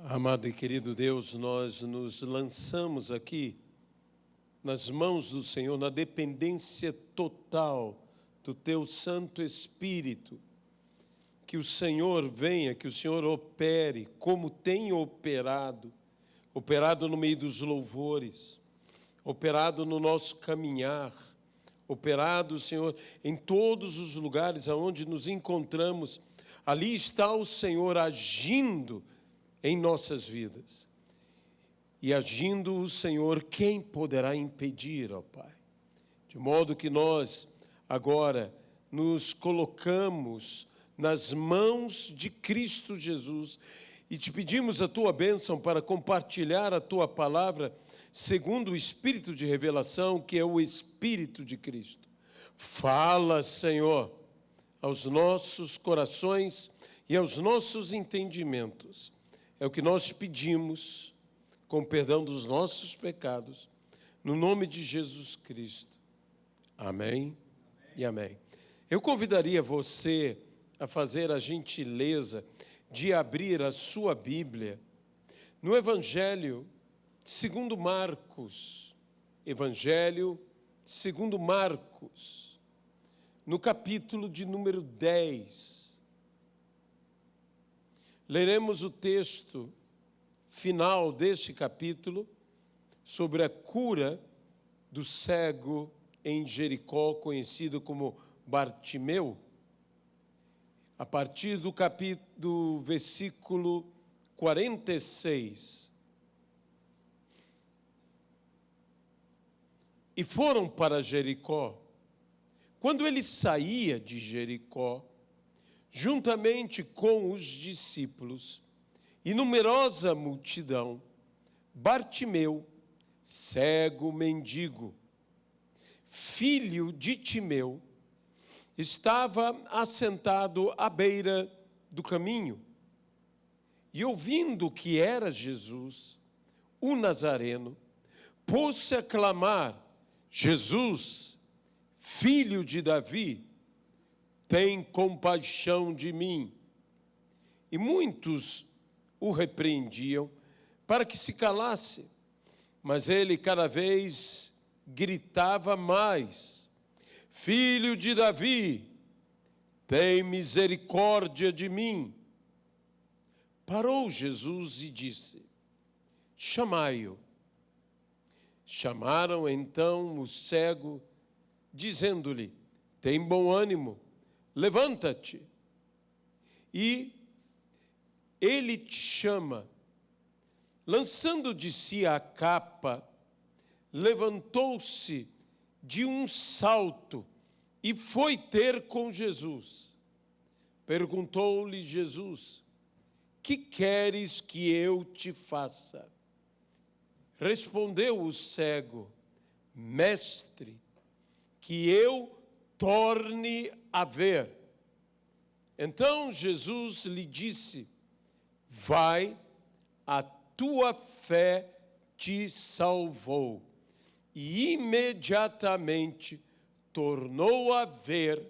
Amado e querido Deus, nós nos lançamos aqui nas mãos do Senhor, na dependência total do Teu Santo Espírito. Que o Senhor venha, que o Senhor opere como tem operado no meio dos louvores, operado no nosso caminhar, operado, Senhor, em todos os lugares aonde nos encontramos. Ali está o Senhor agindo em nossas vidas. E agindo o Senhor, quem poderá impedir, ó Pai? De modo que nós agora nos colocamos nas mãos de Cristo Jesus e te pedimos a Tua bênção para compartilhar a Tua palavra segundo o Espírito de revelação, que é o Espírito de Cristo. Fala, Senhor, aos nossos corações e aos nossos entendimentos. É o que nós pedimos, com perdão dos nossos pecados, no nome de Jesus Cristo. Amém e amém. Eu convidaria você a fazer a gentileza de abrir a sua Bíblia no Evangelho segundo Marcos. Evangelho segundo Marcos, no capítulo de número 10. Leremos o texto final deste capítulo sobre a cura do cego em Jericó, conhecido como Bartimeu, a partir do versículo 46. E foram para Jericó. Quando ele saía de Jericó, juntamente com os discípulos e numerosa multidão, Bartimeu, cego mendigo, filho de Timeu, estava assentado à beira do caminho. E ouvindo que era Jesus, o Nazareno, pôs-se a clamar: Jesus, filho de Davi, tem compaixão de mim. E muitos o repreendiam para que se calasse, mas ele cada vez gritava mais: Filho de Davi, tem misericórdia de mim. Parou Jesus e disse: chamai-o. Chamaram então o cego, dizendo-lhe: tem bom ânimo, levanta-te. E ele te chama. Lançando de si a capa, levantou-se de um salto e foi ter com Jesus. Perguntou-lhe Jesus: que queres que eu te faça? Respondeu o cego: Mestre, que eu torne a ver. Então Jesus lhe disse: vai, a tua fé te salvou. E imediatamente tornou a ver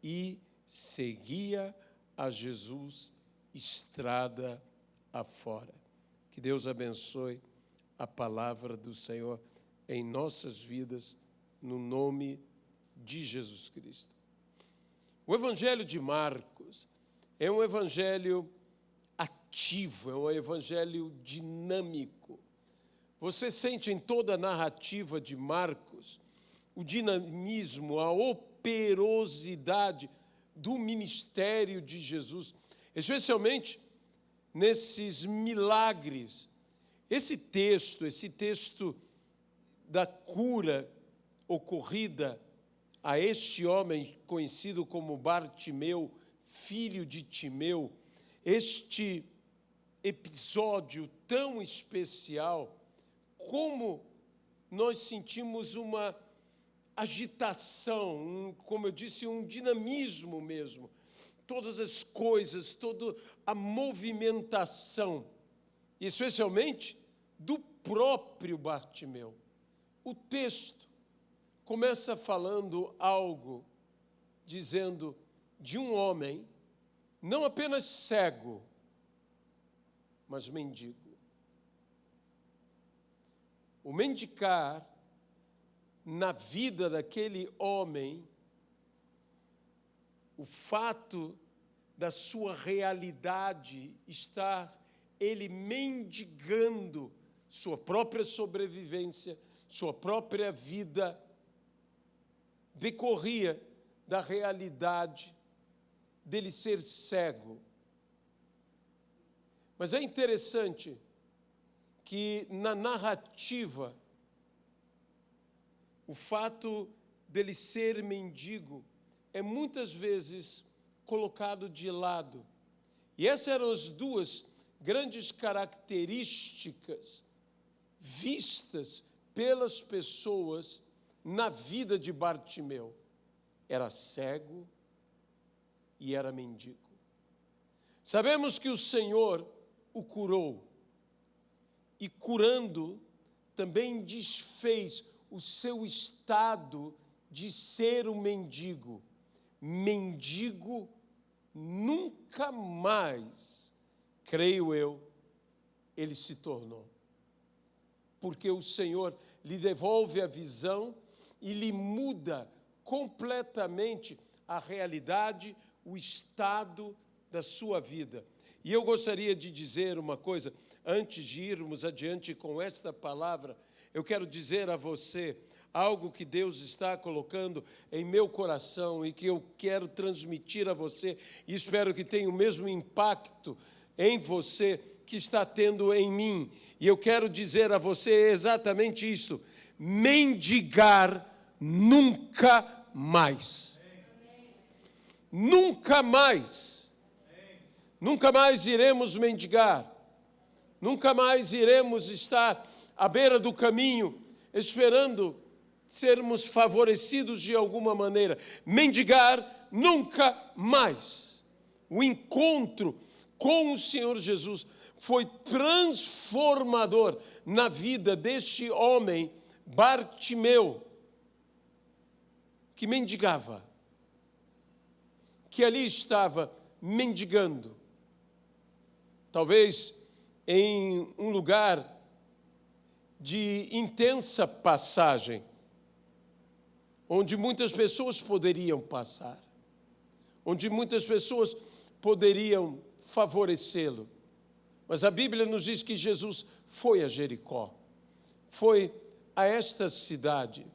e seguia a Jesus estrada afora. Que Deus abençoe a palavra do Senhor em nossas vidas, no nome de Jesus Cristo. O Evangelho de Marcos é um evangelho ativo, é um evangelho dinâmico. Você sente em toda a narrativa de Marcos o dinamismo, a operosidade do ministério de Jesus, especialmente nesses milagres. Esse texto da cura ocorrida a este homem conhecido como Bartimeu, filho de Timeu, este episódio tão especial, como nós sentimos uma agitação, como eu disse, um dinamismo mesmo. Todas as coisas, toda a movimentação, especialmente do próprio Bartimeu. O texto começa falando algo, dizendo de um homem, não apenas cego, mas mendigo. O mendigar na vida daquele homem, o fato da sua realidade estar ele mendigando sua própria sobrevivência, sua própria vida, decorria da realidade dele ser cego. Mas é interessante que na narrativa, o fato dele ser mendigo é muitas vezes colocado de lado. E essas eram as duas grandes características vistas pelas pessoas na vida de Bartimeu. Era cego e era mendigo. Sabemos que o Senhor o curou, e curando também desfez o seu estado de ser um mendigo. Mendigo nunca mais, creio eu, ele se tornou. Porque o Senhor lhe devolve a visão e lhe muda completamente a realidade, o estado da sua vida. E eu gostaria de dizer uma coisa, antes de irmos adiante com esta palavra, eu quero dizer a você algo que Deus está colocando em meu coração e que eu quero transmitir a você, e espero que tenha o mesmo impacto em você que está tendo em mim. E eu quero dizer a você exatamente isso: mendigar nunca mais. Nunca mais. Nunca mais iremos mendigar. Nunca mais iremos estar à beira do caminho, esperando sermos favorecidos de alguma maneira. Mendigar nunca mais. O encontro com o Senhor Jesus foi transformador na vida deste homem, Bartimeu, que mendigava, que ali estava mendigando. Talvez em um lugar de intensa passagem, onde muitas pessoas poderiam passar, onde muitas pessoas poderiam favorecê-lo. Mas a Bíblia nos diz que Jesus foi a Jericó, foi a esta cidade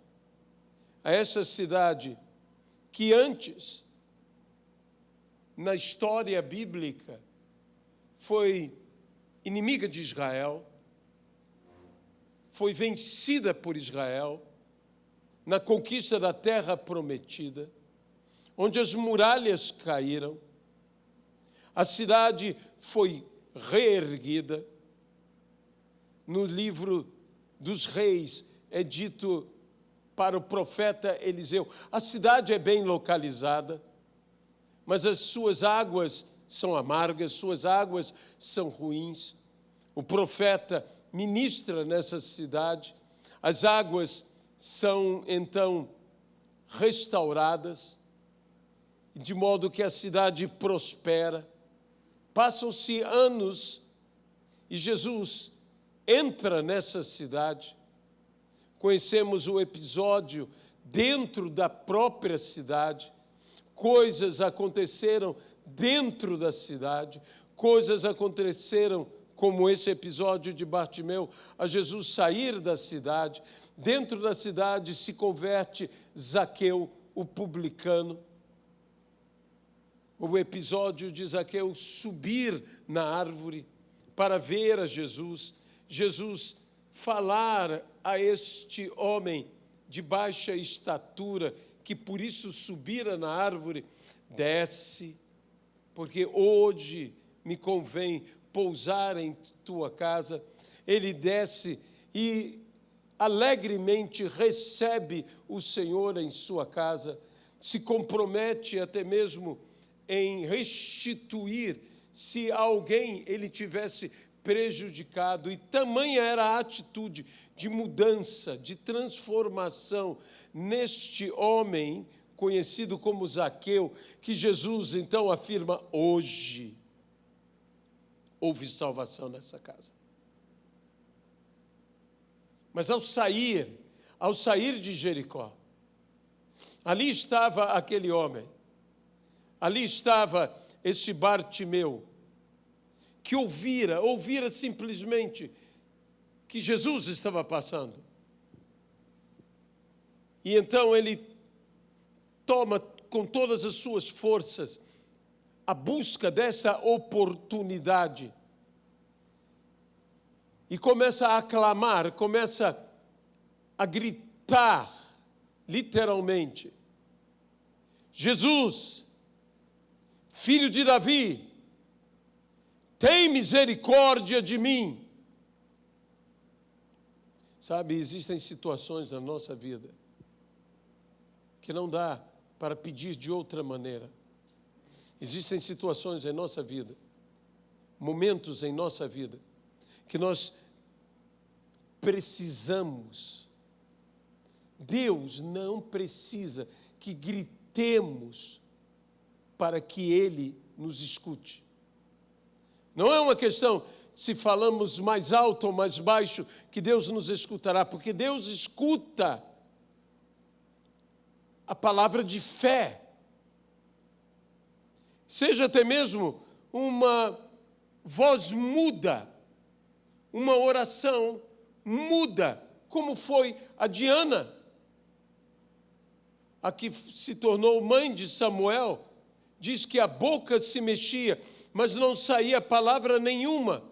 que antes, na história bíblica, foi inimiga de Israel, foi vencida por Israel na conquista da terra prometida, onde as muralhas caíram, a cidade foi reerguida. No livro dos Reis é dito para o profeta Eliseu: a cidade é bem localizada, mas as suas águas são amargas, suas águas são ruins. O profeta ministra nessa cidade, as águas são então restauradas, de modo que a cidade prospera. Passam-se anos e Jesus entra nessa cidade. Conhecemos o episódio dentro da própria cidade. Coisas aconteceram dentro da cidade, coisas aconteceram como esse episódio de Bartimeu, a Jesus sair da cidade. Dentro da cidade se converte Zaqueu, o publicano. O episódio de Zaqueu subir na árvore para ver a Jesus, Jesus falar a este homem de baixa estatura, que por isso subira na árvore: desce, porque hoje me convém pousar em tua casa. Ele desce e alegremente recebe o Senhor em sua casa, se compromete até mesmo em restituir se alguém ele tivesse prejudicado, e tamanha era a atitude de mudança, de transformação neste homem conhecido como Zaqueu, que Jesus então afirma: hoje houve salvação nessa casa. Mas ao sair de Jericó, ali estava aquele homem, ali estava esse Bartimeu, que ouvira simplesmente que Jesus estava passando. E então ele toma com todas as suas forças a busca dessa oportunidade e começa a aclamar, começa a gritar, literalmente: Jesus, filho de Davi, tem misericórdia de mim. Sabe, existem situações na nossa vida que não dá para pedir de outra maneira. Existem situações em nossa vida, momentos em nossa vida, que nós precisamos. Deus não precisa que gritemos para que Ele nos escute. Não é uma questão se falamos mais alto ou mais baixo que Deus nos escutará, porque Deus escuta a palavra de fé. Seja até mesmo uma voz muda, uma oração muda, como foi a Diana, a que se tornou mãe de Samuel. Diz que a boca se mexia, mas não saía palavra nenhuma.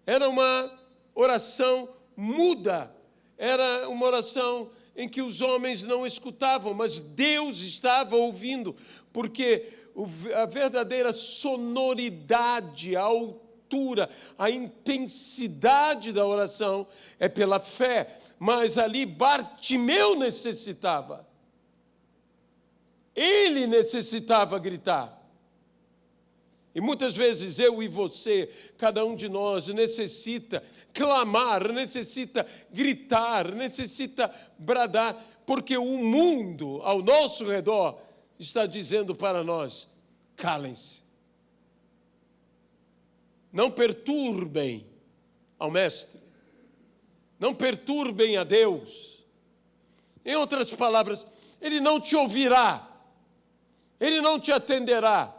Era uma oração muda, era uma oração em que os homens não escutavam, mas Deus estava ouvindo, porque a verdadeira sonoridade, a altura, a intensidade da oração é pela fé. Mas ali Bartimeu necessitava. Ele necessitava gritar. E muitas vezes eu e você, cada um de nós, necessita clamar, necessita gritar, necessita bradar, porque o mundo ao nosso redor está dizendo para nós: calem-se. Não perturbem ao Mestre. Não perturbem a Deus. Em outras palavras, Ele não te ouvirá. Ele não te atenderá.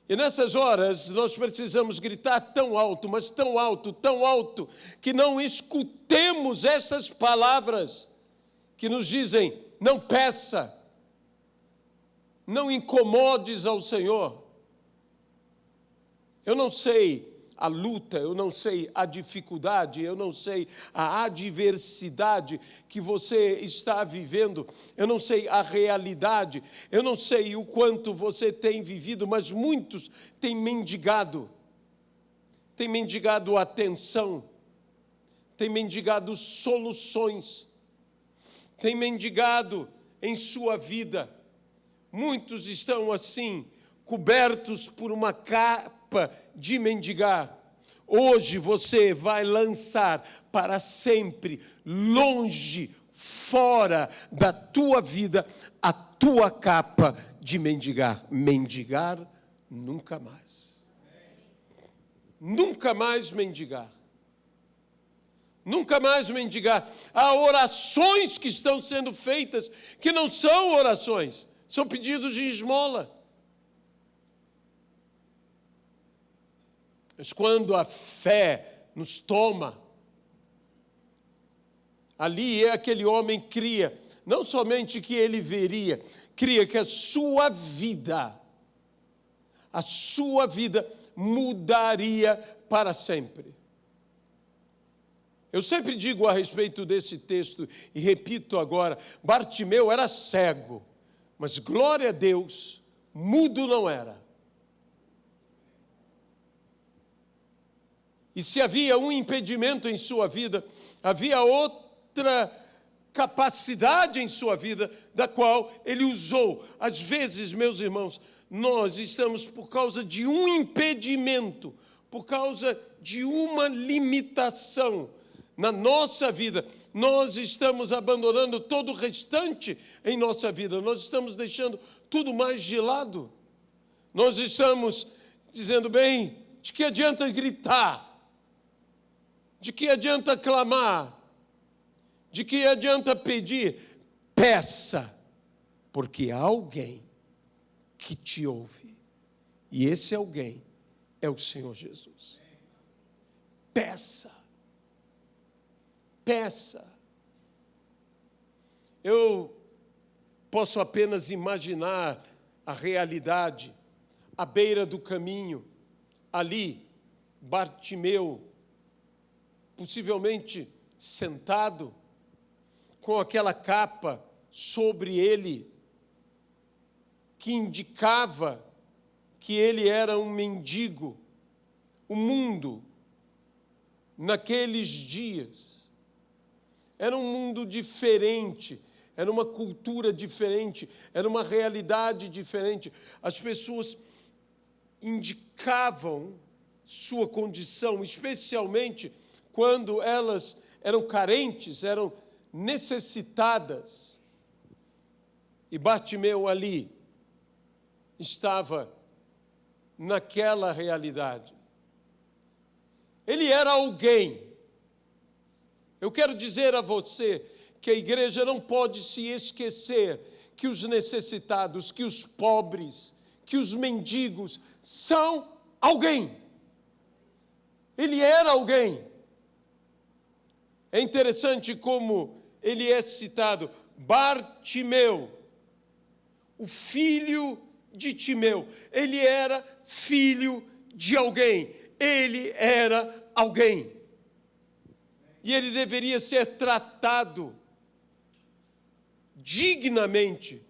E nessas horas nós precisamos gritar tão alto, mas tão alto, que não escutemos essas palavras que nos dizem: não peça, não incomodes ao Senhor. Eu não sei a luta, eu não sei a dificuldade, eu não sei a adversidade que você está vivendo, eu não sei a realidade, eu não sei o quanto você tem vivido, mas muitos têm mendigado atenção, têm mendigado soluções, têm mendigado em sua vida. Muitos estão assim, cobertos por uma capa de mendigar. Hoje você vai lançar para sempre, longe, fora da tua vida, a tua capa de mendigar. Mendigar nunca mais. Nunca mais mendigar. Nunca mais mendigar. Há orações que estão sendo feitas que não são orações, são pedidos de esmola. Mas quando a fé nos toma, ali aquele homem cria, não somente que ele veria, cria que a sua vida mudaria para sempre. Eu sempre digo a respeito desse texto, e repito agora, Bartimeu era cego, mas glória a Deus, mudo não era. E se havia um impedimento em sua vida, havia outra capacidade em sua vida, da qual ele usou. Às vezes, meus irmãos, nós estamos por causa de um impedimento, por causa de uma limitação na nossa vida, nós estamos abandonando todo o restante em nossa vida, nós estamos deixando tudo mais de lado, nós estamos dizendo: bem, de que adianta gritar? De que adianta clamar? De que adianta pedir? Peça, porque há alguém que te ouve. E esse alguém é o Senhor Jesus. Peça. Peça. Eu posso apenas imaginar a realidade, à beira do caminho, ali, Bartimeu, possivelmente sentado, com aquela capa sobre ele, que indicava que ele era um mendigo. O mundo, naqueles dias, era um mundo diferente, era uma cultura diferente, era uma realidade diferente. As pessoas indicavam sua condição, especialmente quando elas eram carentes, eram necessitadas. E Bartimeu ali estava naquela realidade. Ele era alguém. Eu quero dizer a você que a igreja não pode se esquecer que os necessitados, que os pobres, que os mendigos são alguém. Ele era alguém. É interessante como ele é citado: Bartimeu, o filho de Timeu. Ele era filho de alguém. Ele era alguém. E ele deveria ser tratado dignamente.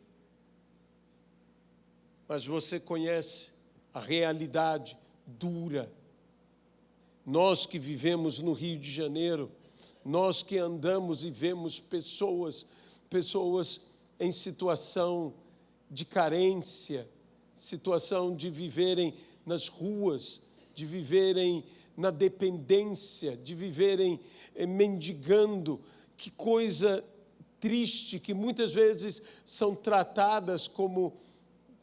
Mas você conhece a realidade dura. Nós que vivemos no Rio de Janeiro, nós que andamos e vemos pessoas em situação de carência, situação de viverem nas ruas, de viverem na dependência, de viverem mendigando. Que coisa triste, que muitas vezes são tratadas como,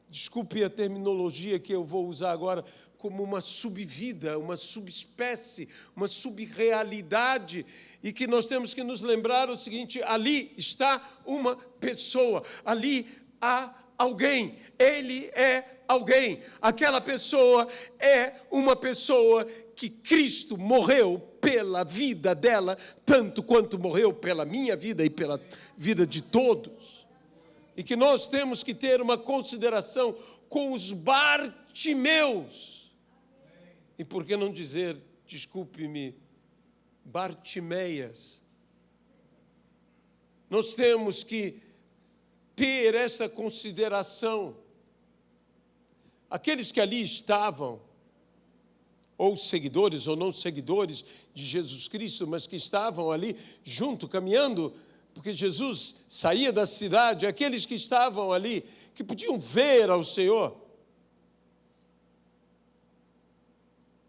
desculpe a terminologia que eu vou usar agora, como uma subvida, uma subespécie, uma subrealidade, e que nós temos que nos lembrar o seguinte: ali está uma pessoa, ali há alguém, ele é alguém. Aquela pessoa é uma pessoa que Cristo morreu pela vida dela, tanto quanto morreu pela minha vida e pela vida de todos. E que nós temos que ter uma consideração com os Bartimeus. E por que não dizer, desculpe-me, Bartimeias? Nós temos que ter essa consideração. Aqueles que ali estavam, ou seguidores ou não seguidores de Jesus Cristo, mas que estavam ali junto, caminhando, porque Jesus saía da cidade, aqueles que estavam ali, que podiam ver ao Senhor,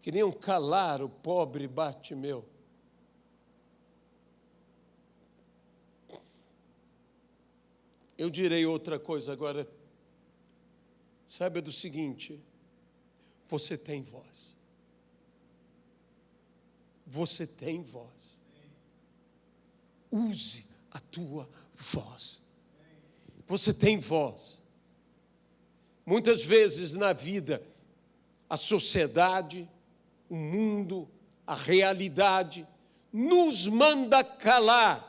queriam calar o pobre Bartimeu. Eu direi outra coisa agora. Saiba do seguinte: você tem voz. Você tem voz. Use a tua voz. Você tem voz. Muitas vezes na vida, a sociedade, o mundo, a realidade, nos manda calar.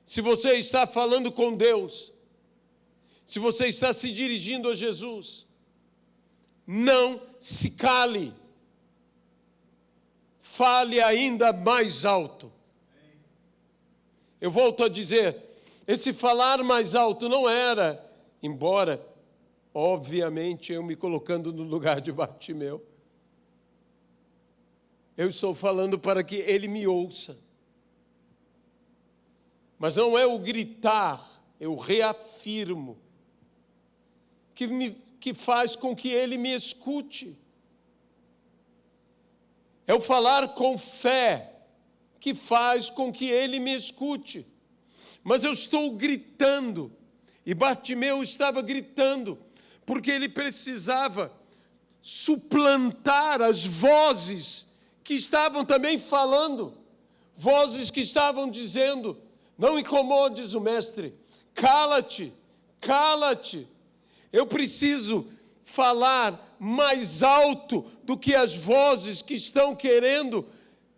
Se você está falando com Deus, se você está se dirigindo a Jesus, não se cale. Fale ainda mais alto. Eu volto a dizer, esse falar mais alto não era, embora, obviamente, eu me colocando no lugar de Bartimeu, eu estou falando para que ele me ouça. Mas não é o gritar, eu reafirmo, que faz com que ele me escute. É o falar com fé que faz com que ele me escute. Mas eu estou gritando, e Bartimeu estava gritando, porque ele precisava suplantar as vozes que estavam também falando, vozes que estavam dizendo: não incomodes o mestre, cala-te, cala-te. Eu preciso falar mais alto do que as vozes que estão querendo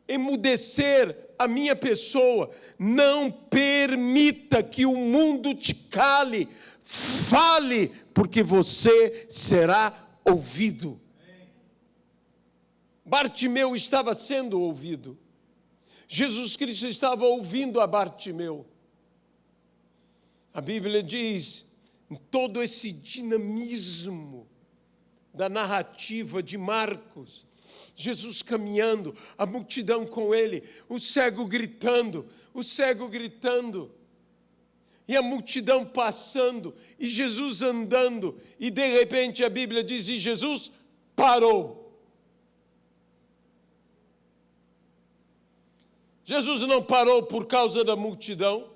emudecer a minha pessoa. Não permita que o mundo te cale. Fale, porque você será ouvido. Bartimeu estava sendo ouvido. Jesus Cristo estava ouvindo a Bartimeu. A Bíblia diz, em todo esse dinamismo da narrativa de Marcos, Jesus caminhando, a multidão com ele, o cego gritando, e a multidão passando, e Jesus andando, e de repente a Bíblia diz, e Jesus parou. Jesus não parou por causa da multidão.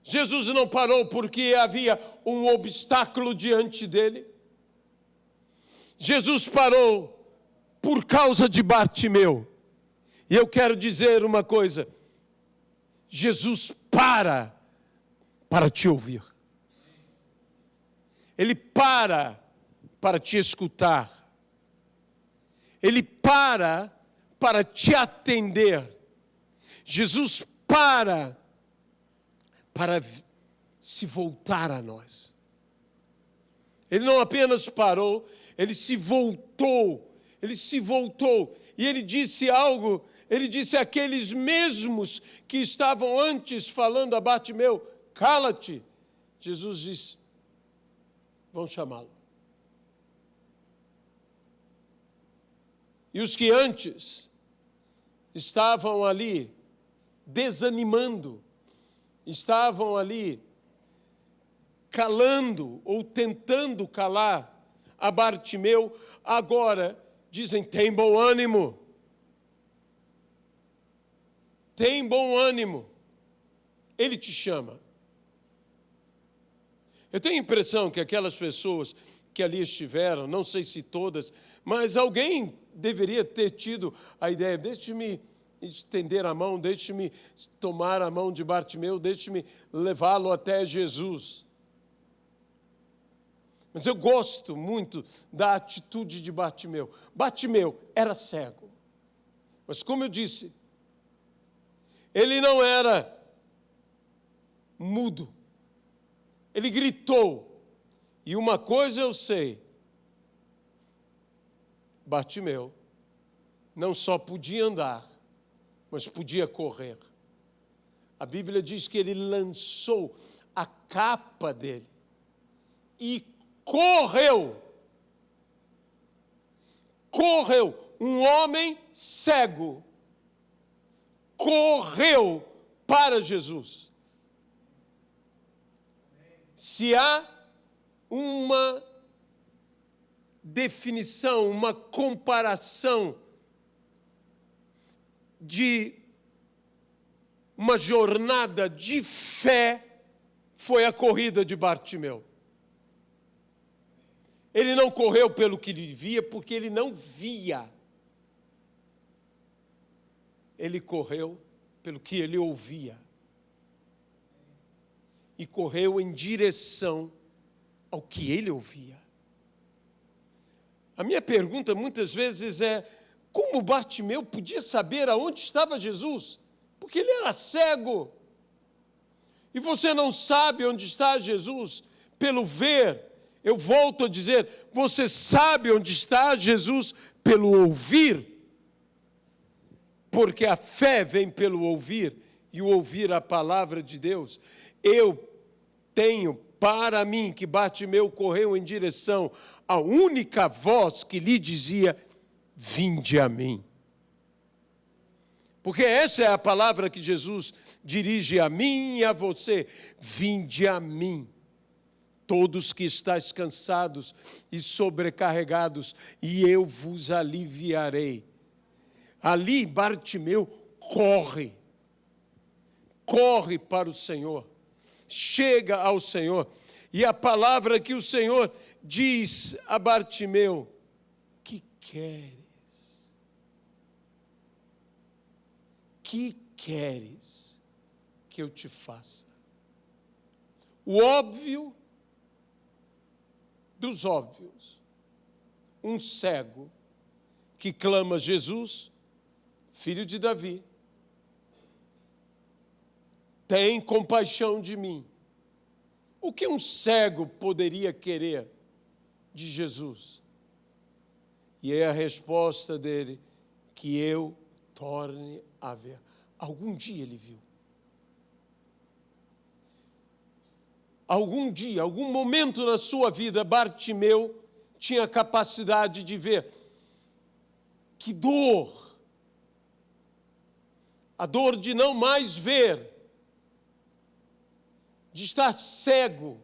Jesus não parou porque havia um obstáculo diante dele. Jesus parou por causa de Bartimeu. E eu quero dizer uma coisa: Jesus para te ouvir. Ele para te escutar. Ele para te atender. Jesus para se voltar a nós. Ele não apenas parou, ele se voltou, e ele disse algo, ele disse àqueles mesmos que estavam antes falando a Bartimeu, cala-te. Jesus disse, vão chamá-lo. E os que antes estavam ali desanimando, estavam ali calando ou tentando calar a Bartimeu, agora dizem, tem bom ânimo. Tem bom ânimo. Ele te chama. Eu tenho a impressão que aquelas pessoas que ali estiveram, não sei se todas, mas alguém deveria ter tido a ideia, deixe-me estender a mão, deixe-me tomar a mão de Bartimeu, deixe-me levá-lo até Jesus. Mas eu gosto muito da atitude de Bartimeu. Bartimeu era cego, mas como eu disse, ele não era mudo, ele gritou. E uma coisa eu sei, Bartimeu não só podia andar, mas podia correr. A Bíblia diz que ele lançou a capa dele e correu. Correu. Um homem cego correu para Jesus. Se há uma definição, uma comparação de uma jornada de fé, foi a corrida de Bartimeu. Ele não correu pelo que ele via, porque ele não via. Ele correu pelo que ele ouvia. E correu em direção ao que ele ouvia. A minha pergunta muitas vezes é, como Bartimeu podia saber aonde estava Jesus? Porque ele era cego. E você não sabe onde está Jesus pelo ver. Eu volto a dizer, você sabe onde está Jesus pelo ouvir. Porque a fé vem pelo ouvir, e o ouvir a palavra de Deus. Eu tenho para mim que Bartimeu correu em direção à única voz que lhe dizia, vinde a mim. Porque essa é a palavra que Jesus dirige a mim e a você. Vinde a mim, todos que estáis cansados e sobrecarregados, e eu vos aliviarei. Ali Bartimeu corre para o Senhor, chega ao Senhor, e a palavra que o Senhor diz a Bartimeu: que queres? Que queres que eu te faça? O óbvio dos óbvios. Um cego que clama: Jesus, filho de Davi, tem compaixão de mim. O que um cego poderia querer de Jesus? E é a resposta dele: que eu torne a ver. Algum dia ele viu. Algum dia, algum momento na sua vida, Bartimeu tinha capacidade de ver. Que dor! A dor de não mais ver, de estar cego,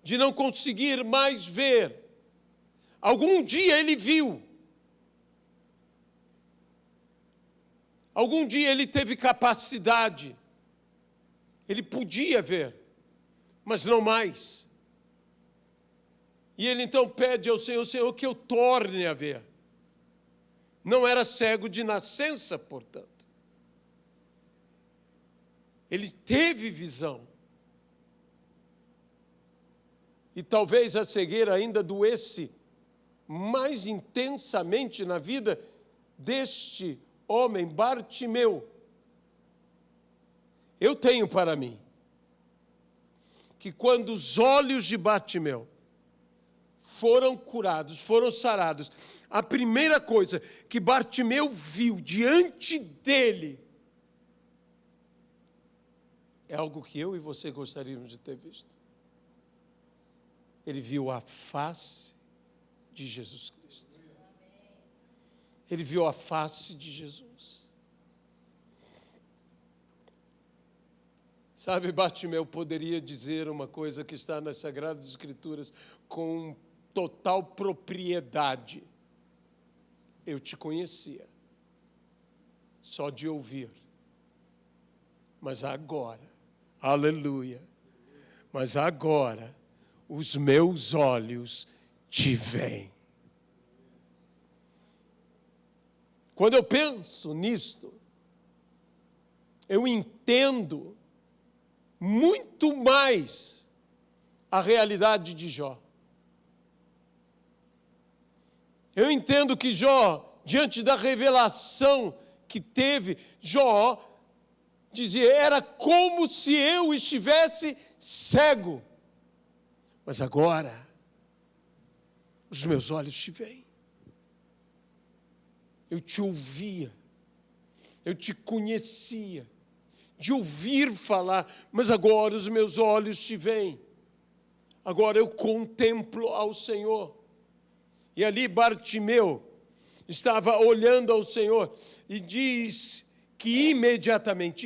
de não conseguir mais ver. Algum dia ele viu. Algum dia ele teve capacidade. Ele podia ver, mas não mais. E ele então pede ao Senhor: Senhor, que eu torne a ver. Não era cego de nascença, portanto. Ele teve visão. E talvez a cegueira ainda doesse mais intensamente na vida deste homem, Bartimeu. Eu tenho para mim que quando os olhos de Bartimeu foram curados, foram sarados, a primeira coisa que Bartimeu viu diante dele é algo que eu e você gostaríamos de ter visto. Ele viu a face de Jesus Cristo. Ele viu a face de Jesus. Sabe, Bartimeu poderia dizer uma coisa que está nas Sagradas Escrituras com total propriedade: eu te conhecia, só de ouvir, mas agora, aleluia, mas agora os meus olhos te veem. Quando eu penso nisto, eu entendo muito mais a realidade de Jó. Eu entendo que Jó, diante da revelação que teve, Jó dizia: era como se eu estivesse cego. Mas agora, os meus olhos te veem. Eu te ouvia, eu te conhecia, de ouvir falar, mas agora os meus olhos te veem. Agora eu contemplo ao Senhor. E ali Bartimeu estava olhando ao Senhor e diz que imediatamente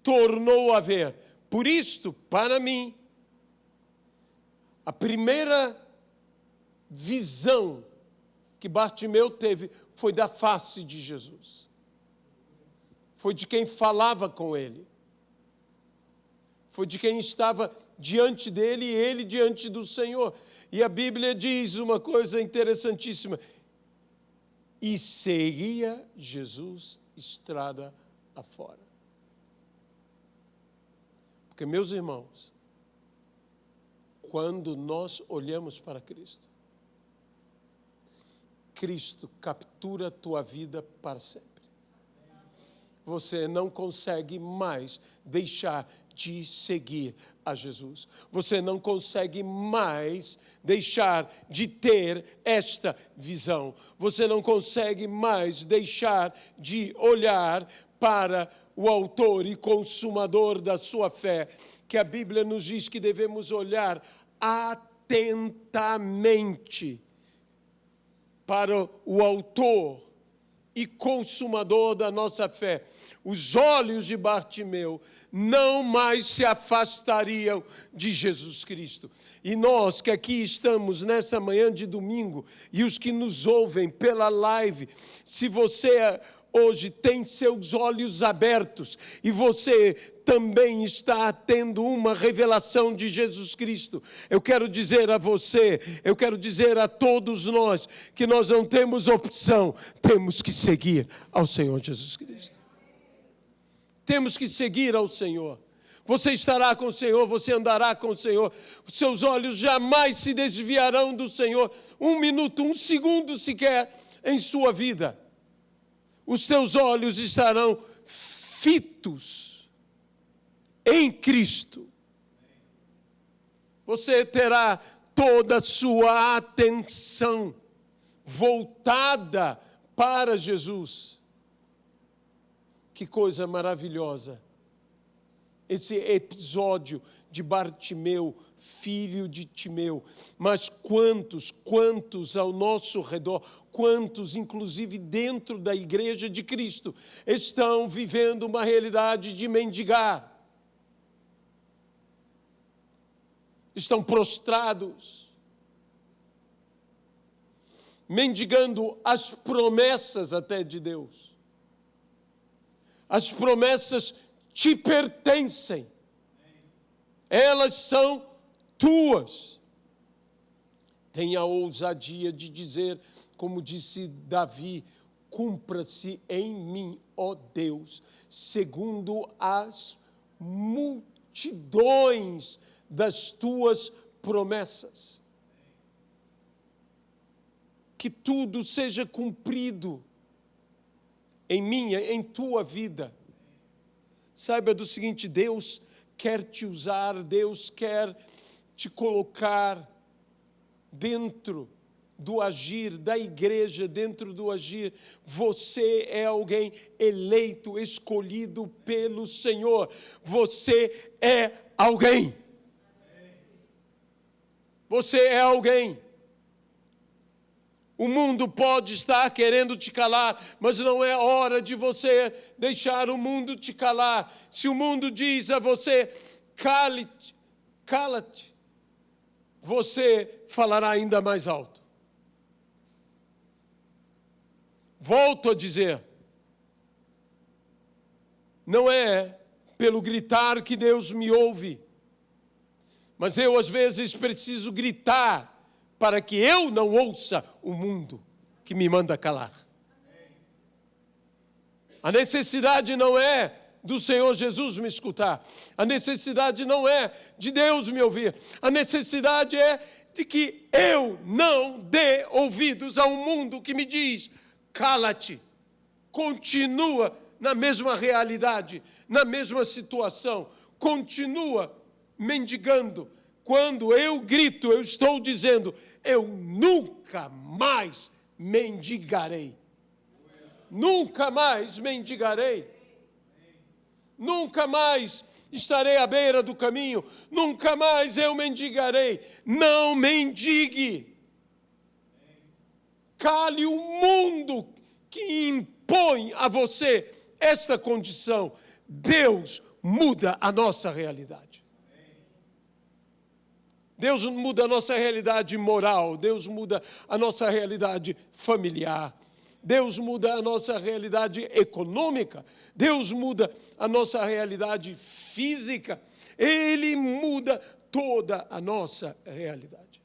tornou a ver. Por isto, para mim, a primeira visão que Bartimeu teve foi da face de Jesus. Foi de quem falava com ele. Foi de quem estava diante dele e ele diante do Senhor. E a Bíblia diz uma coisa interessantíssima: e seguia Jesus estrada afora. Porque, meus irmãos, quando nós olhamos para Cristo, Cristo captura a tua vida para sempre. Você não consegue mais deixar de seguir a Jesus. Você não consegue mais deixar de ter esta visão. Você não consegue mais deixar de olhar para o autor e consumador da sua fé, que a Bíblia nos diz que devemos olhar atentamente para o autor e consumador da nossa fé. Os olhos de Bartimeu não mais se afastariam de Jesus Cristo. E nós que aqui estamos nessa manhã de domingo, e os que nos ouvem pela live, se você hoje tem seus olhos abertos e você também está tendo uma revelação de Jesus Cristo. Eu quero dizer a você, eu quero dizer a todos nós, que nós não temos opção, temos que seguir ao Senhor Jesus Cristo. Temos que seguir ao Senhor. Você estará com o Senhor, você andará com o Senhor. Os seus olhos jamais se desviarão do Senhor. 1 minuto, 1 segundo sequer em sua vida. Os teus olhos estarão fitos em Cristo. Você terá toda a sua atenção voltada para Jesus. Que coisa maravilhosa. Esse episódio de Bartimeu, filho de Timeu. Mas quantos ao nosso redor, quantos, inclusive dentro da igreja de Cristo, estão vivendo uma realidade de mendigar. Estão prostrados, mendigando as promessas até de Deus. As promessas te pertencem. Elas são tuas. Tenha a ousadia de dizer, como disse Davi, cumpra-se em mim, ó Deus, segundo as multidões das tuas promessas. Que tudo seja cumprido em minha, em tua vida. Saiba do seguinte, Deus quer te usar, Deus quer te colocar dentro do agir da igreja, dentro do agir. Você é alguém eleito, escolhido pelo Senhor. Você é alguém. Você é alguém. O mundo pode estar querendo te calar, mas não é hora de você deixar o mundo te calar. Se o mundo diz a você, cala-te, você falará ainda mais alto. Volto a dizer, não é pelo gritar que Deus me ouve, mas eu às vezes preciso gritar para que eu não ouça o mundo que me manda calar. A necessidade não é do Senhor Jesus me escutar. A necessidade não é de Deus me ouvir. A necessidade é de que eu não dê ouvidos a um mundo que me diz, cala-te, continua na mesma realidade, na mesma situação, continua mendigando. Quando eu grito, eu estou dizendo, eu nunca mais mendigarei. Nunca mais mendigarei. Nunca mais estarei à beira do caminho. Nunca mais eu mendigarei. Não mendigue. Cale o mundo que impõe a você esta condição. Deus muda a nossa realidade. Deus muda a nossa realidade moral, Deus muda a nossa realidade familiar, Deus muda a nossa realidade econômica, Deus muda a nossa realidade física, Ele muda toda a nossa realidade.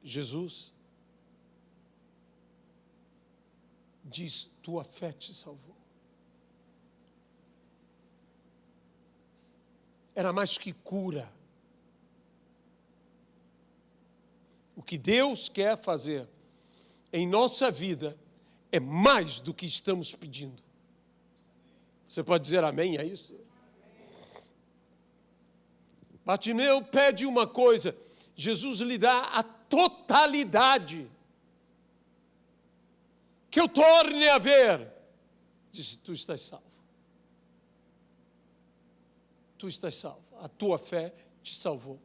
Jesus diz, tua fé te salvou. Era mais que cura. O que Deus quer fazer em nossa vida é mais do que estamos pedindo. Você pode dizer amém a isso? Bartimeu pede uma coisa, Jesus lhe dá a totalidade. Que eu torne a ver. Disse, tu estás salvo. Tu estás salvo, a tua fé te salvou.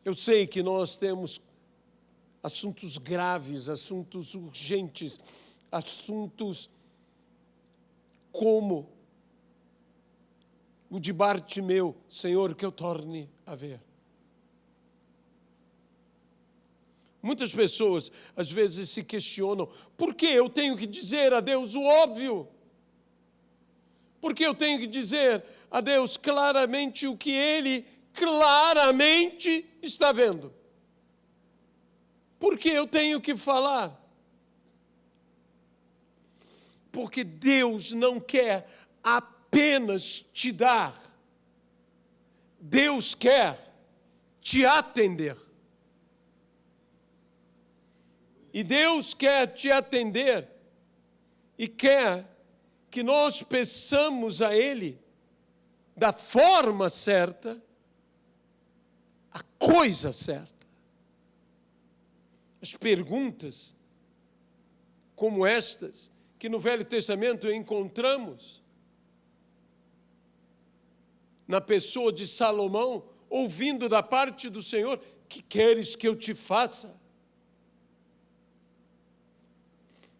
Eu sei que nós temos assuntos graves, assuntos urgentes, assuntos como o de Bartimeu, Senhor, que eu torne a ver. Muitas pessoas, às vezes, se questionam: por que eu tenho que dizer a Deus o óbvio? Por que eu tenho que dizer a Deus claramente o que Ele claramente está vendo? Por que eu tenho que falar? Porque Deus não quer apenas te dar. Deus quer te atender. E Deus quer te atender e quer que nós peçamos a Ele da forma certa, a coisa certa. As perguntas como estas que no Velho Testamento encontramos na pessoa de Salomão, ouvindo da parte do Senhor: que queres que eu te faça?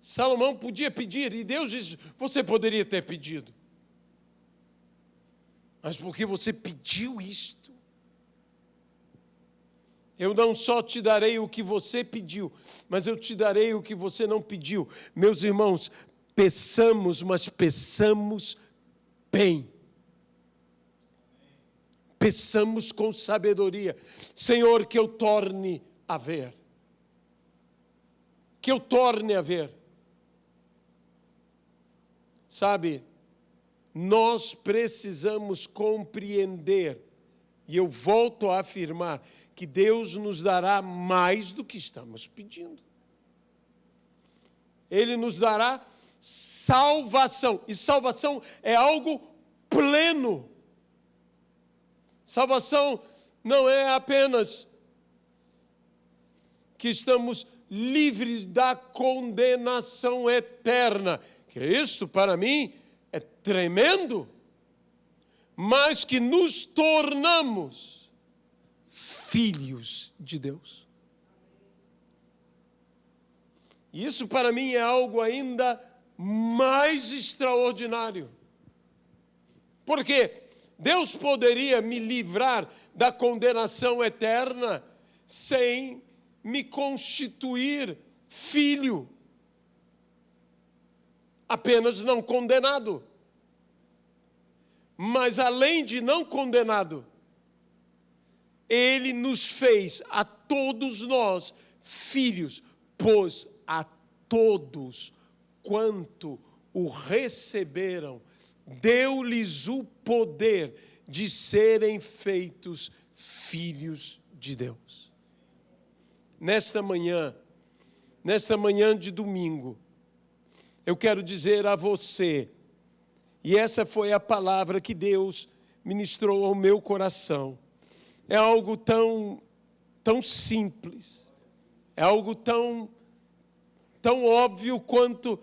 Salomão podia pedir, e Deus disse: você poderia ter pedido, mas porque você pediu isto, eu não só te darei o que você pediu, mas eu te darei o que você não pediu. Meus irmãos, peçamos, mas peçamos bem. Peçamos com sabedoria. Senhor, que eu torne a ver. Que eu torne a ver. Sabe, nós precisamos compreender, e eu volto a afirmar, que Deus nos dará mais do que estamos pedindo. Ele nos dará salvação, e salvação é algo pleno. Salvação não é apenas que estamos livres da condenação eterna, que isso para mim é tremendo, mas que nos tornamos filhos de Deus. E isso para mim é algo ainda mais extraordinário. Porque Deus poderia me livrar da condenação eterna sem me constituir filho, apenas não condenado. Mas além de não condenado, Ele nos fez a todos nós filhos, pois a todos quanto o receberam, deu-lhes o poder de serem feitos filhos de Deus. Nesta manhã de domingo, eu quero dizer a você, e essa foi a palavra que Deus ministrou ao meu coração. É algo tão simples, é algo tão óbvio quanto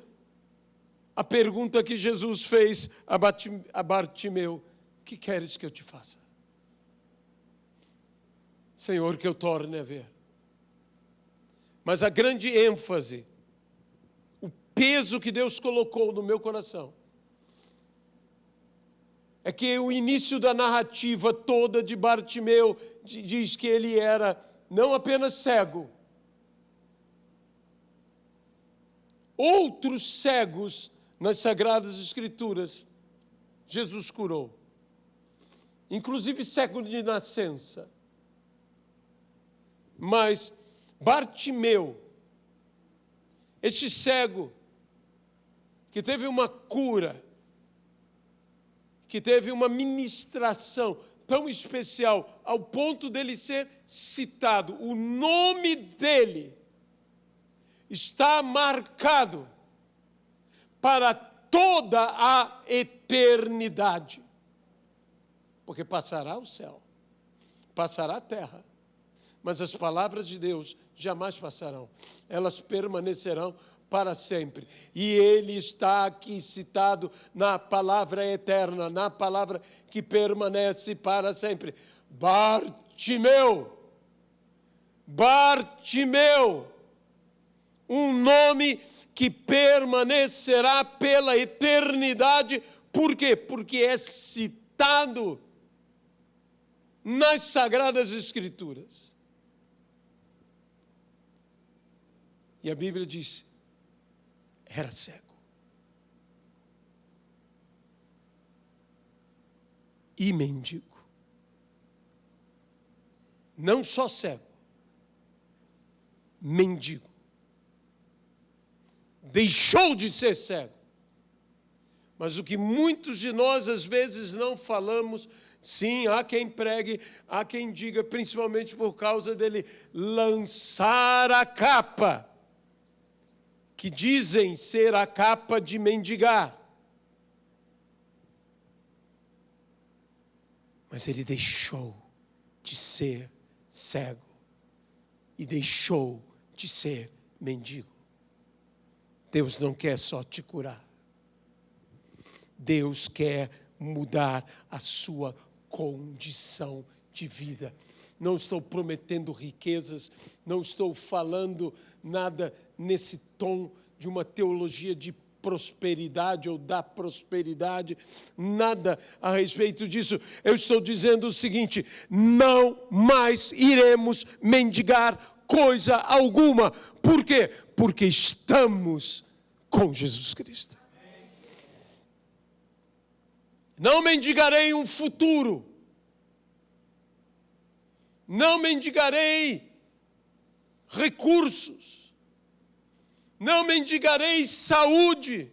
a pergunta que Jesus fez a Bartimeu: que queres que eu te faça? Senhor, que eu torne a ver. Mas a grande ênfase, o peso que Deus colocou no meu coração, é que o início da narrativa toda de Bartimeu diz que ele era não apenas cego, outros cegos nas Sagradas Escrituras Jesus curou, inclusive cego de nascença. Mas Bartimeu, este cego, que teve uma cura, que teve uma ministração tão especial, ao ponto dele ser citado, o nome dele está marcado para toda a eternidade. Porque passará o céu, passará a terra, mas as palavras de Deus jamais passarão, elas permanecerão para sempre. E ele está aqui citado na palavra eterna, na palavra que permanece para sempre. Bartimeu, Bartimeu, um nome que permanecerá pela eternidade. Por quê? Porque é citado nas Sagradas Escrituras. E a Bíblia diz, era cego. E mendigo. Não só cego, mendigo. Deixou de ser cego. Mas o que muitos de nós às vezes não falamos, sim, há quem pregue, há quem diga, principalmente por causa dele lançar a capa, que dizem ser a capa de mendigar. Mas ele deixou de ser cego e deixou de ser mendigo. Deus não quer só te curar. Deus quer mudar a sua condição de vida. Não estou prometendo riquezas, não estou falando nada nesse tom de uma teologia de prosperidade ou da prosperidade, nada a respeito disso. Eu estou dizendo o seguinte, não mais iremos mendigar coisa alguma. Por quê? Porque estamos com Jesus Cristo. Não mendigarei um futuro. Não mendigarei recursos. Não mendigarei saúde.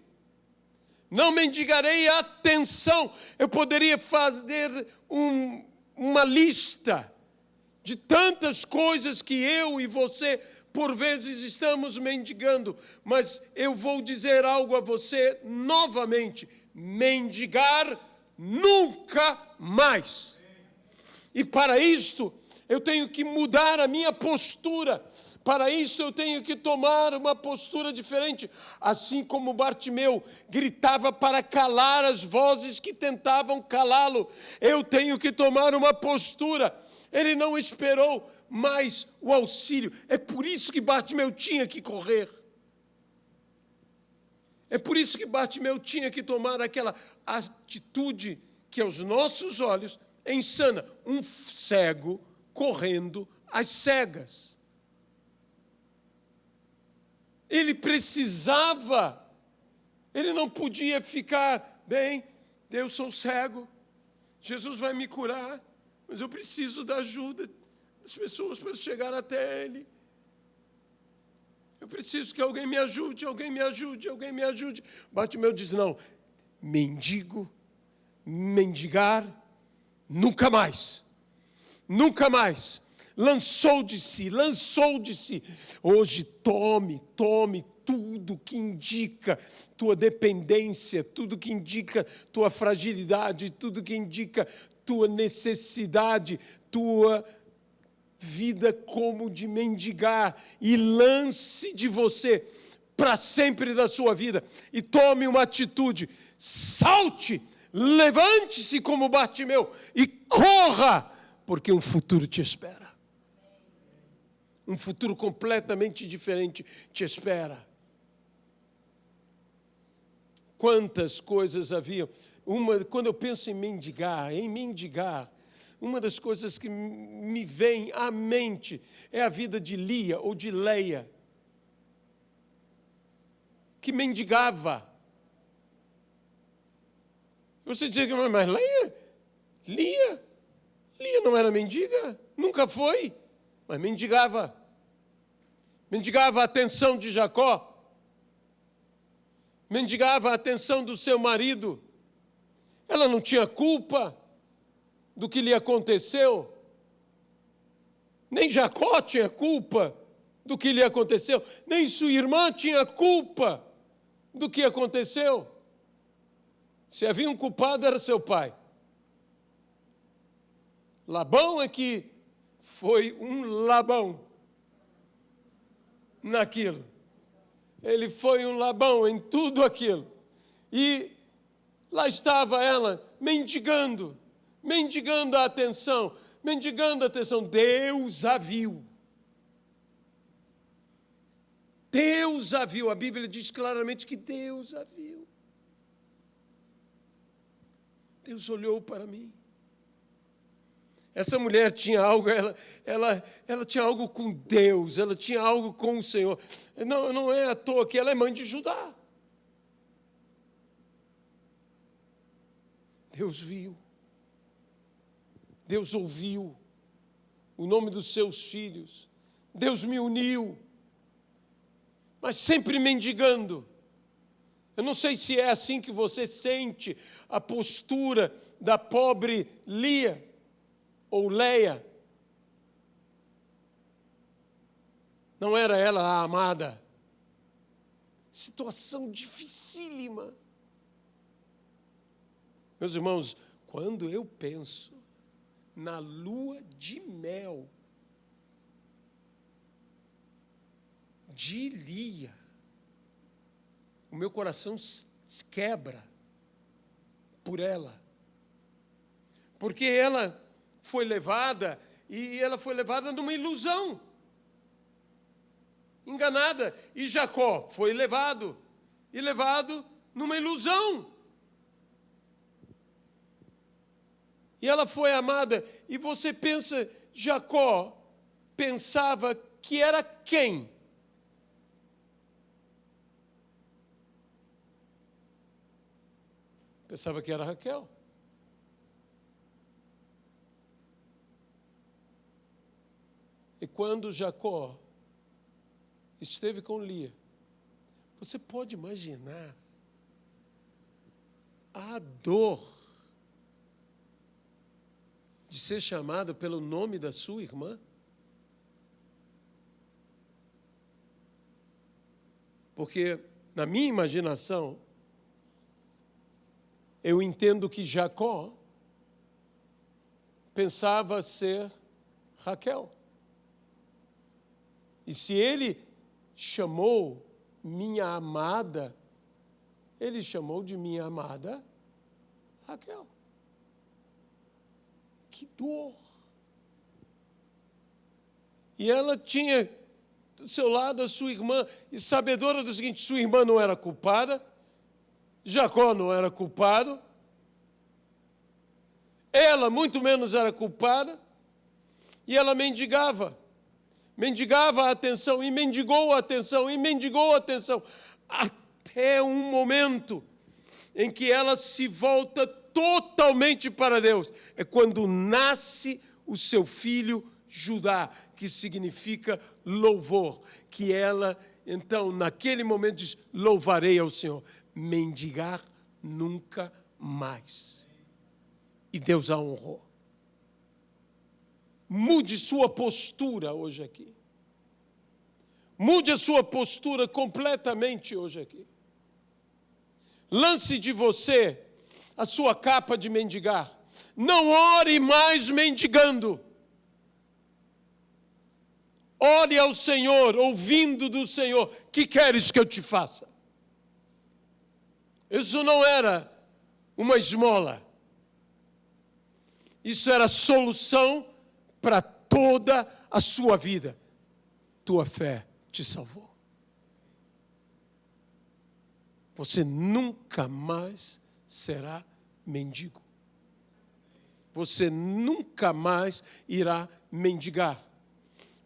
Não mendigarei atenção. Eu poderia fazer uma lista de tantas coisas que eu e você, por vezes, estamos mendigando. Mas eu vou dizer algo a você novamente. Mendigar nunca mais. E para isto, eu tenho que mudar a minha postura. Para isso, eu tenho que tomar uma postura diferente. Assim como Bartimeu gritava para calar as vozes que tentavam calá-lo, eu tenho que tomar uma postura. Ele não esperou mais o auxílio. É por isso que Bartimeu tinha que correr. É por isso que Bartimeu tinha que tomar aquela atitude que aos nossos olhos é insana. Um cego correndo às cegas. Ele precisava, ele não podia ficar, bem, eu sou cego, Jesus vai me curar, mas eu preciso da ajuda das pessoas para chegar até Ele. Eu preciso que alguém me ajude, alguém me ajude, alguém me ajude. Bartimeu diz, não, mendigar, nunca mais. Nunca mais. Lançou de si. Hoje tome tudo que indica tua dependência, tudo que indica tua fragilidade, tudo que indica tua necessidade, tua vida como de mendigar, e lance de você para sempre da sua vida, e tome uma atitude, salte, levante-se como Bartimeu, e corra, porque um futuro te espera. Um futuro completamente diferente te espera. Quantas coisas haviam. Quando eu penso em mendigar, uma das coisas que me vem à mente é a vida de Lia ou de Leia, que mendigava. Você diz, mas Lia não era mendiga? Nunca foi, mas mendigava. Mendigava a atenção de Jacó. Mendigava a atenção do seu marido. Ela não tinha culpa do que lhe aconteceu. Nem Jacó tinha culpa do que lhe aconteceu. Nem sua irmã tinha culpa do que aconteceu. Se havia um culpado, era seu pai. Labão é que foi um Labão naquilo. Ele foi um Labão em tudo aquilo. E lá estava ela mendigando a atenção. Deus a viu. Deus a viu. A Bíblia diz claramente que Deus a viu. Deus olhou para mim. Essa mulher tinha algo, ela tinha algo com Deus, ela tinha algo com o Senhor. Não é à toa que ela é mãe de Judá. Deus viu, Deus ouviu o nome dos seus filhos, Deus me uniu, mas sempre mendigando. Eu não sei se é assim que você sente a postura da pobre Lia ou Leia. Não era ela a amada? Situação dificílima. Meus irmãos, quando eu penso na lua de mel de Lia, o meu coração se quebra por ela. Porque ela foi levada, e ela foi levada numa ilusão. Enganada. E Jacó foi levado numa ilusão. E ela foi amada. E você pensa, Jacó pensava que era quem? Pensava que era Raquel. E quando Jacó esteve com Lia, você pode imaginar a dor de ser chamado pelo nome da sua irmã? Porque, na minha imaginação, eu entendo que Jacó pensava ser Raquel. E se ele chamou minha amada, ele chamou de minha amada Raquel. Que dor! E ela tinha do seu lado a sua irmã, e sabedora do seguinte: sua irmã não era culpada, Jacó não era culpado, ela muito menos era culpada, e ela mendigava a atenção, e mendigou a atenção, e mendigou a atenção, até um momento em que ela se volta totalmente para Deus. É quando nasce o seu filho Judá, que significa louvor, que ela, então, naquele momento diz: louvarei ao Senhor. Mendigar nunca mais. E Deus a honrou. Mude sua postura hoje aqui. Mude a sua postura completamente hoje aqui. Lance de você a sua capa de mendigar. Não ore mais mendigando. Ore ao Senhor, ouvindo do Senhor: que queres que eu te faça? Isso não era uma esmola. Isso era solução para toda a sua vida. Tua fé te salvou. Você nunca mais será mendigo. Você nunca mais irá mendigar.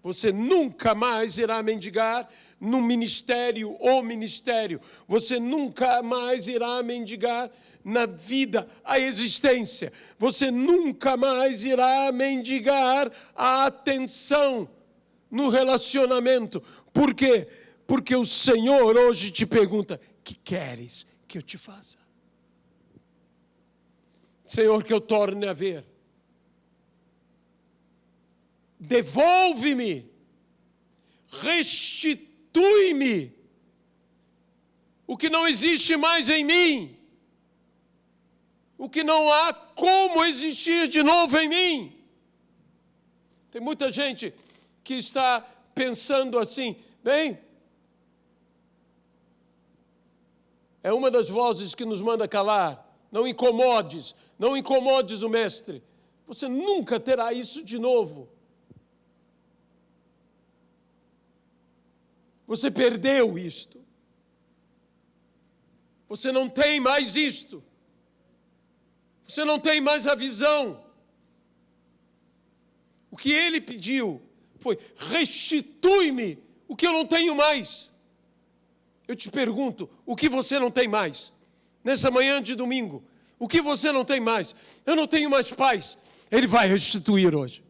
Você nunca mais irá mendigar no ministério ou ministério. Você nunca mais irá mendigar na vida, a existência. Você nunca mais irá mendigar a atenção no relacionamento. Por quê? Porque o Senhor hoje te pergunta: que queres que eu te faça? Senhor, que eu torne a ver. Devolve-me, restitui-me o que não existe mais em mim, o que não há como existir de novo em mim. Tem muita gente que está pensando assim: bem, é uma das vozes que nos manda calar. Não incomodes o mestre. Você nunca terá isso de novo. Você perdeu isto. Você não tem mais isto. Você não tem mais a visão. O que ele pediu foi: restitui-me o que eu não tenho mais. Eu te pergunto, o que você não tem mais? Nessa manhã de domingo, o que você não tem mais? Eu não tenho mais paz. Ele vai restituir hoje.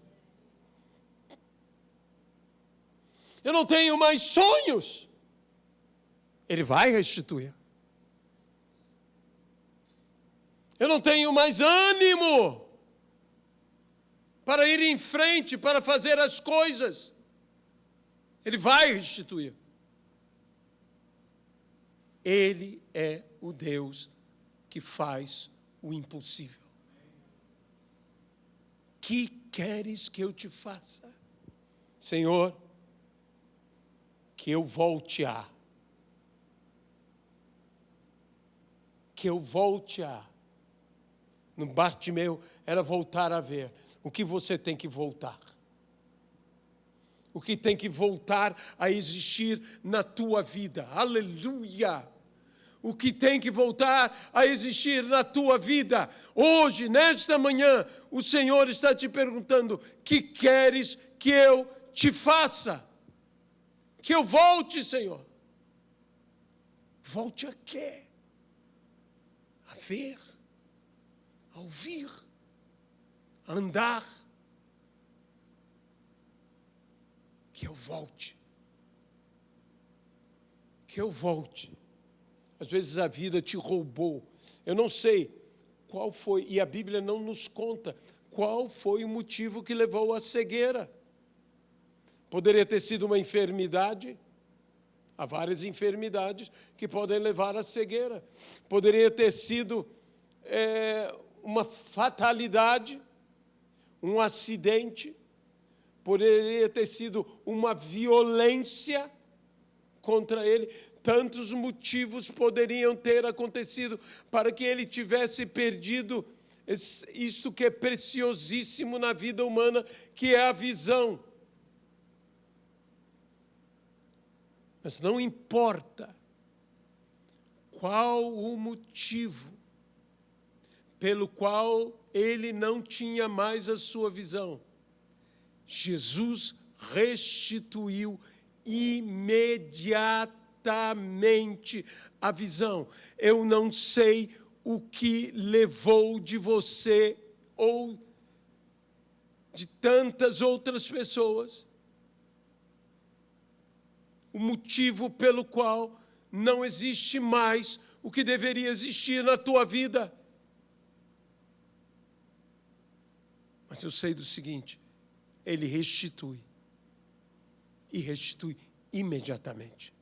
Eu não tenho mais sonhos. Ele vai restituir. Eu não tenho mais ânimo para ir em frente, para fazer as coisas. Ele vai restituir. Ele é o Deus que faz o impossível. Que queres que eu te faça? Senhor, que eu volte a. Que eu volte a. No Bartimeu era voltar a ver. O que você tem que voltar? O que tem que voltar a existir na tua vida? Aleluia! O que tem que voltar a existir na tua vida? Hoje, nesta manhã, o Senhor está te perguntando: que queres que eu te faça? Que eu volte, Senhor. Volte a quê? A ver, a ouvir, a andar. Que eu volte. Que eu volte. Às vezes a vida te roubou. Eu não sei qual foi, e a Bíblia não nos conta qual foi o motivo que levou à cegueira. Poderia ter sido uma enfermidade. Há várias enfermidades que podem levar à cegueira. Poderia ter sido uma fatalidade, um acidente. Poderia ter sido uma violência contra ele. Tantos motivos poderiam ter acontecido para que ele tivesse perdido isso que é preciosíssimo na vida humana, que é a visão. Mas não importa qual o motivo pelo qual ele não tinha mais a sua visão, Jesus restituiu imediatamente a visão. Eu não sei o que levou de você ou de tantas outras pessoas, o motivo pelo qual não existe mais o que deveria existir na tua vida. Mas eu sei do seguinte: ele restitui. E restitui imediatamente.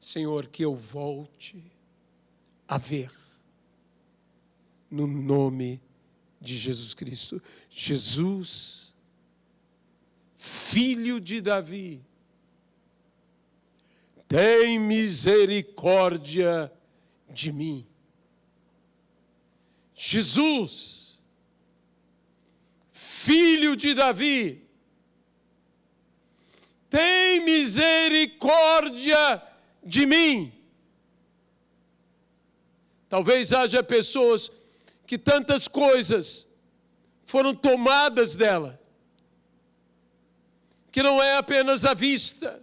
Senhor, que eu volte a ver. No nome de Jesus Cristo. Jesus, Filho de Davi, tem misericórdia de mim. Jesus, Filho de Davi, tem misericórdia de mim. Talvez haja pessoas que tantas coisas foram tomadas dela, que não é apenas à vista.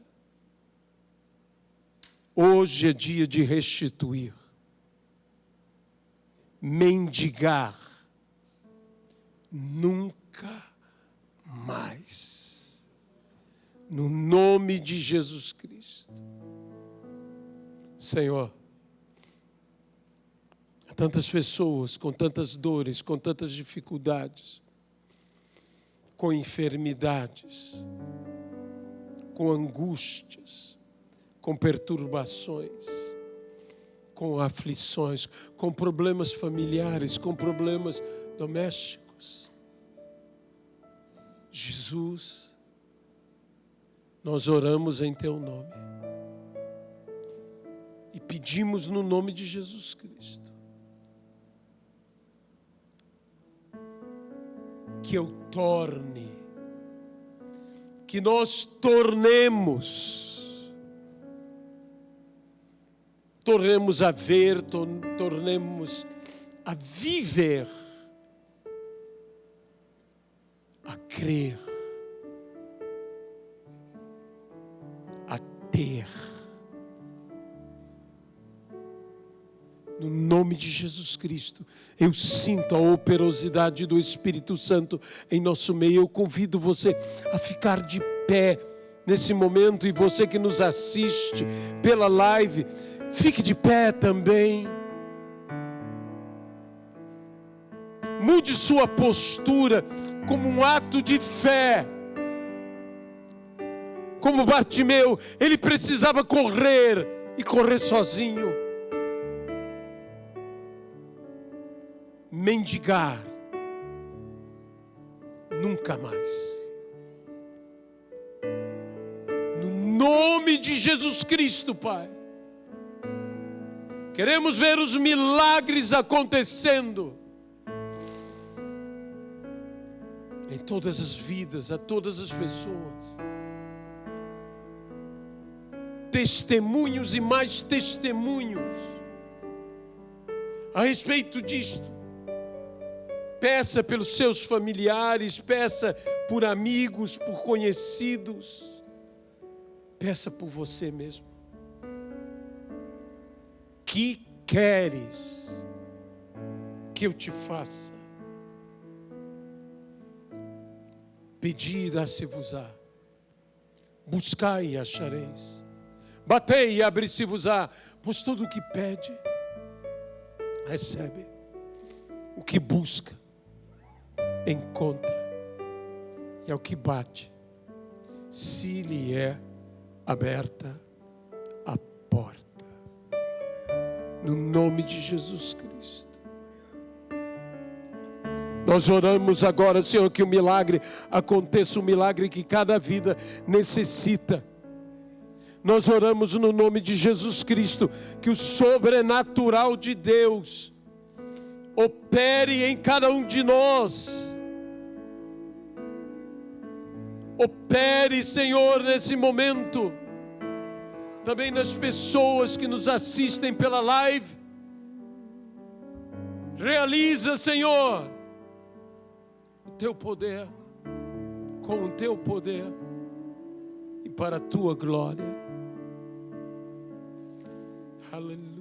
Hoje é dia de restituir, mendigar, nunca mais, no nome de Jesus Cristo. Senhor, há tantas pessoas com tantas dores, com tantas dificuldades, com enfermidades, com angústias, com perturbações, com aflições, com problemas familiares, com problemas domésticos. Jesus, nós oramos em teu nome e pedimos no nome de Jesus Cristo que eu torne, que nós tornemos a ver, tornemos a viver a crer, a ter. No nome de Jesus Cristo, eu sinto a operosidade do Espírito Santo em nosso meio. Eu convido você a ficar de pé nesse momento, e você que nos assiste pela live, fique de pé também. Mude sua postura como um ato de fé. Como Bartimeu, ele precisava correr e correr sozinho. Mendigar, nunca mais. No nome de Jesus Cristo, Pai, queremos ver os milagres acontecendo em todas as vidas, a todas as pessoas. Testemunhos e mais testemunhos a respeito disto. Peça pelos seus familiares, peça por amigos, por conhecidos. Peça por você mesmo. Que queres que eu te faça? Pedi e dá-se-vos-á. Buscai e achareis. Batei e abri-se-vos-á. Pois todo o que pede, recebe. O que busca, encontra. E ao que bate, se lhe é aberta a porta. No nome de Jesus Cristo. Nós oramos agora, Senhor, que o milagre aconteça, um milagre que cada vida necessita. Nós oramos no nome de Jesus Cristo, que o sobrenatural de Deus opere em cada um de nós. Opere, Senhor, nesse momento. Também nas pessoas que nos assistem pela live. Realiza, Senhor, o teu poder, com o teu poder e para a tua glória. Aleluia.